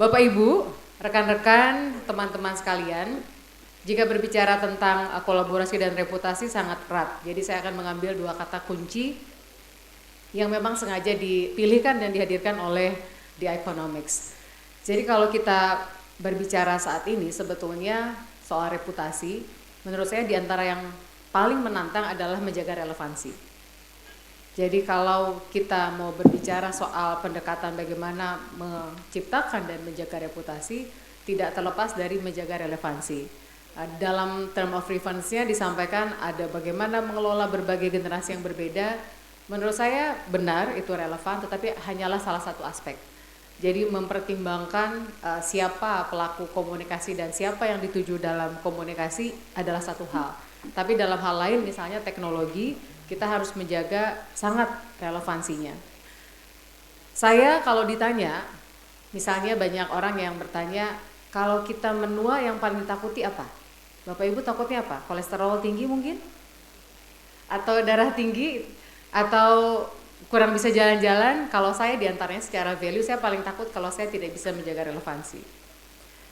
Bapak Ibu, rekan-rekan, teman-teman sekalian, jika berbicara tentang kolaborasi dan reputasi sangat erat. Jadi saya akan mengambil dua kata kunci yang memang sengaja dipilihkan dan dihadirkan oleh The Economics. Jadi kalau kita berbicara saat ini sebetulnya soal reputasi, menurut saya di antara yang paling menantang adalah menjaga relevansi. Jadi kalau kita mau berbicara soal pendekatan bagaimana menciptakan dan menjaga reputasi, tidak terlepas dari menjaga relevansi. Dalam term of reference-nya disampaikan ada bagaimana mengelola berbagai generasi yang berbeda. Menurut saya benar itu relevan, tetapi hanyalah salah satu aspek. Jadi mempertimbangkan siapa pelaku komunikasi dan siapa yang dituju dalam komunikasi adalah satu hal. Tapi dalam hal lain misalnya teknologi, kita harus menjaga sangat relevansinya. Saya kalau ditanya, misalnya banyak orang yang bertanya, kalau kita menua yang paling ditakuti apa? Bapak Ibu takutnya apa? Kolesterol tinggi mungkin? Atau darah tinggi? Atau kurang bisa jalan-jalan? Kalau saya diantaranya secara value, saya paling takut kalau saya tidak bisa menjaga relevansi.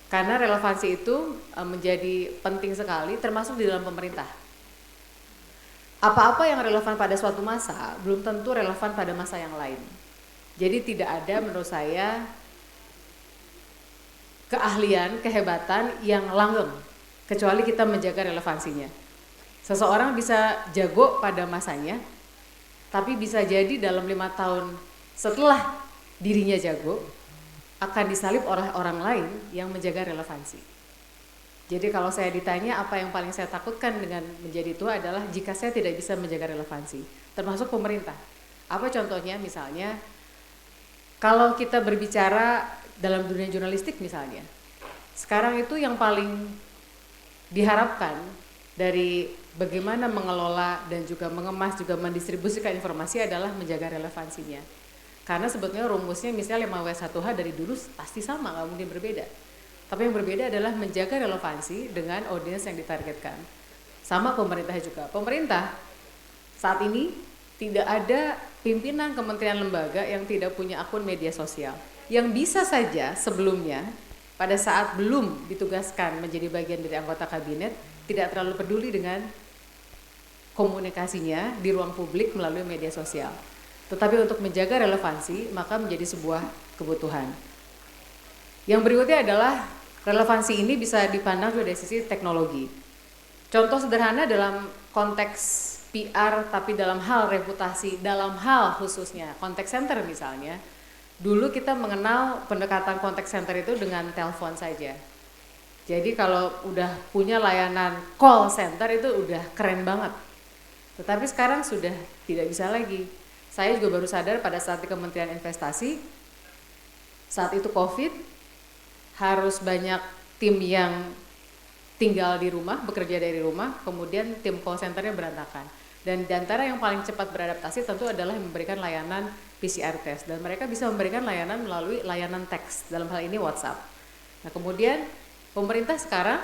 Karena relevansi itu menjadi penting sekali, termasuk di dalam pemerintah. Apa-apa yang relevan pada suatu masa belum tentu relevan pada masa yang lain. Jadi tidak ada menurut saya keahlian, kehebatan yang langgeng kecuali kita menjaga relevansinya. Seseorang bisa jago pada masanya, tapi bisa jadi dalam 5 tahun setelah dirinya jago akan disalib oleh orang lain yang menjaga relevansi. Jadi kalau saya ditanya apa yang paling saya takutkan dengan menjadi tua adalah jika saya tidak bisa menjaga relevansi, termasuk pemerintah. Apa contohnya misalnya, kalau kita berbicara dalam dunia jurnalistik misalnya, sekarang itu yang paling diharapkan dari bagaimana mengelola dan juga mengemas juga mendistribusikan informasi adalah menjaga relevansinya. Karena sebetulnya rumusnya misalnya 5W1H dari dulu pasti sama, nggak mungkin berbeda. Tapi yang berbeda adalah menjaga relevansi dengan audiens yang ditargetkan. Sama pemerintah juga. Pemerintah saat ini tidak ada pimpinan kementerian lembaga yang tidak punya akun media sosial. Yang bisa saja sebelumnya pada saat belum ditugaskan menjadi bagian dari anggota kabinet tidak terlalu peduli dengan komunikasinya di ruang publik melalui media sosial. Tetapi untuk menjaga relevansi maka menjadi sebuah kebutuhan. Yang berikutnya adalah relevansi ini bisa dipandang juga dari sisi teknologi. Contoh sederhana dalam konteks PR tapi dalam hal reputasi, dalam hal khususnya contact center misalnya, dulu kita mengenal pendekatan contact center itu dengan telepon saja. Jadi kalau udah punya layanan call center itu udah keren banget. Tetapi sekarang sudah tidak bisa lagi. Saya juga baru sadar pada saat di Kementerian Investasi, saat itu COVID, harus banyak tim yang tinggal di rumah, bekerja dari rumah, kemudian tim call centernya berantakan. Dan di antara yang paling cepat beradaptasi tentu adalah memberikan layanan PCR test. Dan mereka bisa memberikan layanan melalui layanan teks, dalam hal ini WhatsApp. Nah kemudian pemerintah sekarang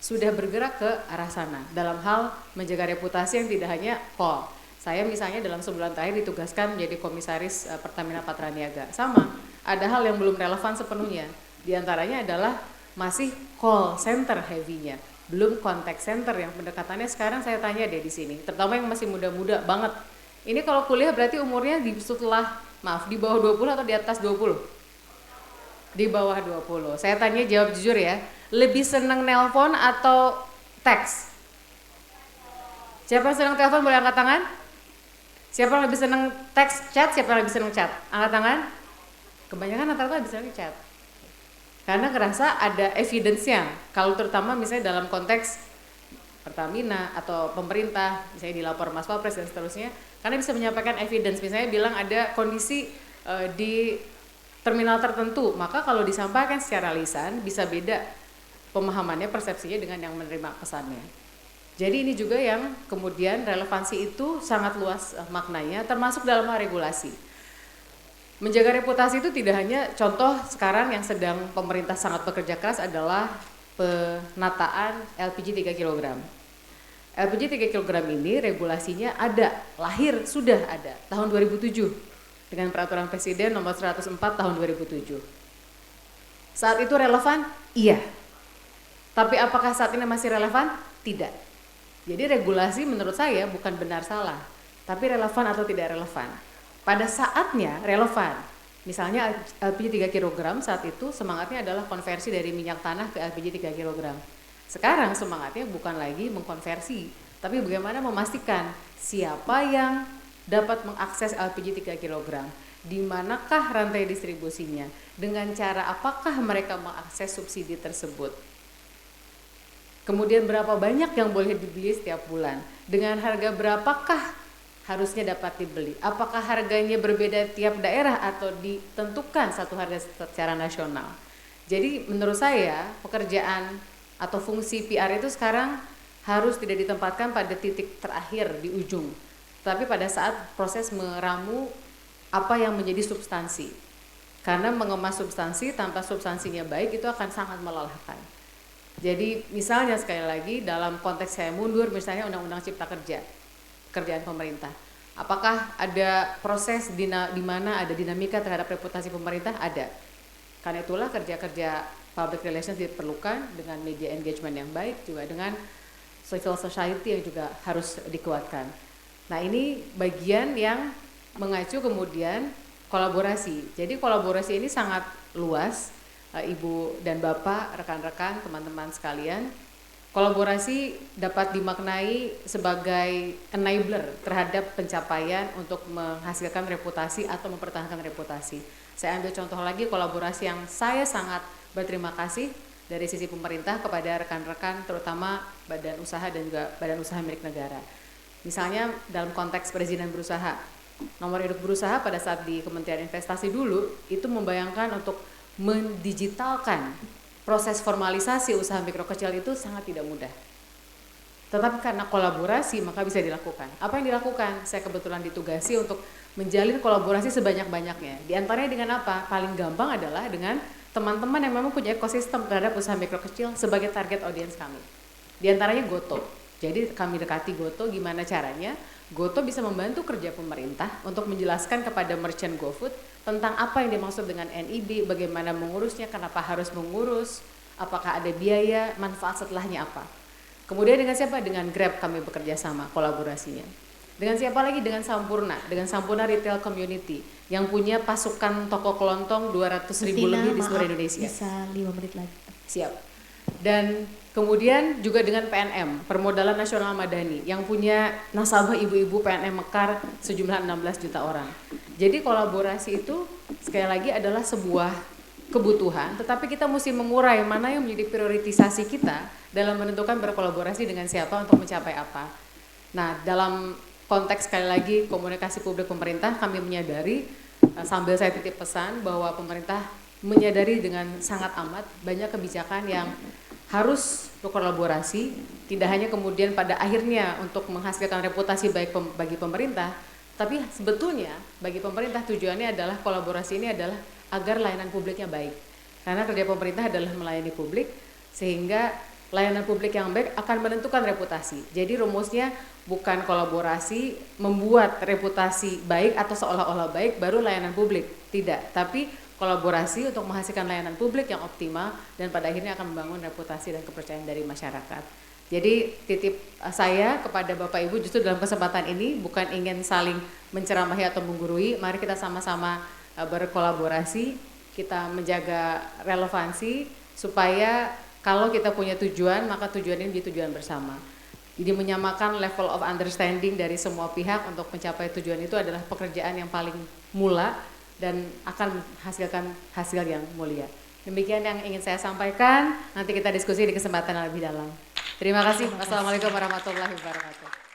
sudah bergerak ke arah sana, dalam hal menjaga reputasi yang tidak hanya call. Saya misalnya dalam sebulan terakhir ditugaskan menjadi komisaris Pertamina Patraniaga. Sama, ada hal yang belum relevan sepenuhnya. Di antaranya adalah masih call center heavy-nya, belum contact center yang pendekatannya sekarang saya tanya deh di sini, terutama yang masih muda-muda banget. Ini kalau kuliah berarti umurnya di bawah 20 atau di atas 20? Di bawah 20. Saya tanya jawab jujur ya, lebih seneng nelpon atau teks? Siapa yang seneng telepon boleh angkat tangan? Siapa yang lebih seneng teks chat? Siapa yang lebih seneng chat? Angkat tangan. Kebanyakan rata-rata lebih seneng chat. Karena kerasa ada evidence-nya, kalau terutama misalnya dalam konteks Pertamina atau pemerintah, misalnya dilapor Mas Wapres dan seterusnya, karena bisa menyampaikan evidence, misalnya bilang ada kondisi di terminal tertentu, maka kalau disampaikan secara lisan bisa beda pemahamannya, persepsinya dengan yang menerima pesannya. Jadi ini juga yang kemudian relevansi itu sangat luas maknanya, termasuk dalam hal regulasi. Menjaga reputasi itu tidak hanya contoh sekarang yang sedang pemerintah sangat bekerja keras adalah penataan LPG 3 kg. LPG 3 kg ini regulasinya ada, lahir sudah ada tahun 2007 dengan peraturan Presiden nomor 104 tahun 2007. Saat itu relevan? Iya. Tapi apakah saat ini masih relevan? Tidak. Jadi regulasi menurut saya bukan benar salah, tapi relevan atau tidak relevan. Pada saatnya relevan. Misalnya LPG 3 kg saat itu semangatnya adalah konversi dari minyak tanah ke LPG 3 kg. Sekarang semangatnya bukan lagi mengkonversi, tapi bagaimana memastikan siapa yang dapat mengakses LPG 3 kg, di manakah rantai distribusinya, dengan cara apakah mereka mengakses subsidi tersebut. Kemudian berapa banyak yang boleh dibeli setiap bulan, dengan harga berapakah harusnya dapat dibeli. Apakah harganya berbeda tiap daerah atau ditentukan satu harga secara nasional. Jadi menurut saya pekerjaan atau fungsi PR itu sekarang harus tidak ditempatkan pada titik terakhir di ujung, tapi pada saat proses meramu apa yang menjadi substansi. Karena mengemas substansi tanpa substansinya baik itu akan sangat melelahkan. Jadi misalnya sekali lagi dalam konteks saya mundur, misalnya Undang-Undang Cipta Kerja, kerjaan pemerintah. Apakah ada proses di mana ada dinamika terhadap reputasi pemerintah? Ada. Karena itulah kerja-kerja public relations diperlukan dengan media engagement yang baik, juga dengan civil society yang juga harus dikuatkan. Nah ini bagian yang mengacu kemudian kolaborasi. Jadi kolaborasi ini sangat luas, Ibu dan Bapak, rekan-rekan, teman-teman sekalian. Kolaborasi dapat dimaknai sebagai enabler terhadap pencapaian untuk menghasilkan reputasi atau mempertahankan reputasi. Saya ambil contoh lagi kolaborasi yang saya sangat berterima kasih dari sisi pemerintah kepada rekan-rekan terutama badan usaha dan juga badan usaha milik negara. Misalnya dalam konteks perizinan berusaha, nomor induk berusaha pada saat di Kementerian Investasi dulu itu membayangkan untuk mendigitalkan proses formalisasi usaha mikro kecil itu sangat tidak mudah. Tetapi karena kolaborasi maka bisa dilakukan. Apa yang dilakukan? Saya kebetulan ditugasi untuk menjalin kolaborasi sebanyak-banyaknya. Di antaranya dengan apa? Paling gampang adalah dengan teman-teman yang memang punya ekosistem terhadap usaha mikro kecil sebagai target audiens kami. Di antaranya Goto. Jadi kami dekati Goto, gimana caranya Goto bisa membantu kerja pemerintah untuk menjelaskan kepada merchant GoFood tentang apa yang dimaksud dengan NIB, bagaimana mengurusnya, kenapa harus mengurus, apakah ada biaya, manfaat setelahnya apa. Kemudian dengan siapa? Dengan Grab kami bekerja sama kolaborasinya. Dengan siapa lagi? Dengan Sampurna Retail Community yang punya pasukan toko kelontong 200.000 lebih di seluruh Indonesia. Bisa 5 menit lagi. Siap. Dan kemudian juga dengan PNM, Permodalan Nasional Madani, yang punya nasabah ibu-ibu PNM Mekar sejumlah 16 juta orang. Jadi kolaborasi itu sekali lagi adalah sebuah kebutuhan, tetapi kita mesti mengurai mana yang menjadi prioritisasi kita dalam menentukan berkolaborasi dengan siapa untuk mencapai apa. Nah, dalam konteks sekali lagi komunikasi publik pemerintah, kami menyadari sambil saya titip pesan bahwa pemerintah menyadari dengan sangat amat banyak kebijakan yang harus berkolaborasi, tidak hanya kemudian pada akhirnya untuk menghasilkan reputasi baik bagi pemerintah, tapi sebetulnya bagi pemerintah tujuannya adalah kolaborasi ini adalah agar layanan publiknya baik. Karena kerja pemerintah adalah melayani publik, sehingga layanan publik yang baik akan menentukan reputasi. Jadi rumusnya bukan kolaborasi membuat reputasi baik atau seolah-olah baik baru layanan publik, tidak, tapi kolaborasi untuk menghasilkan layanan publik yang optimal dan pada akhirnya akan membangun reputasi dan kepercayaan dari masyarakat. Jadi titip saya kepada Bapak Ibu justru dalam kesempatan ini bukan ingin saling menceramahi atau menggurui, mari kita sama-sama berkolaborasi, kita menjaga relevansi supaya kalau kita punya tujuan maka tujuan ini menjadi tujuan bersama. Jadi menyamakan level of understanding dari semua pihak untuk mencapai tujuan itu adalah pekerjaan yang paling mula dan akan menghasilkan hasil yang mulia. Demikian yang ingin saya sampaikan, nanti kita diskusi di kesempatan yang lebih dalam. Terima kasih. Wassalamualaikum warahmatullahi wabarakatuh.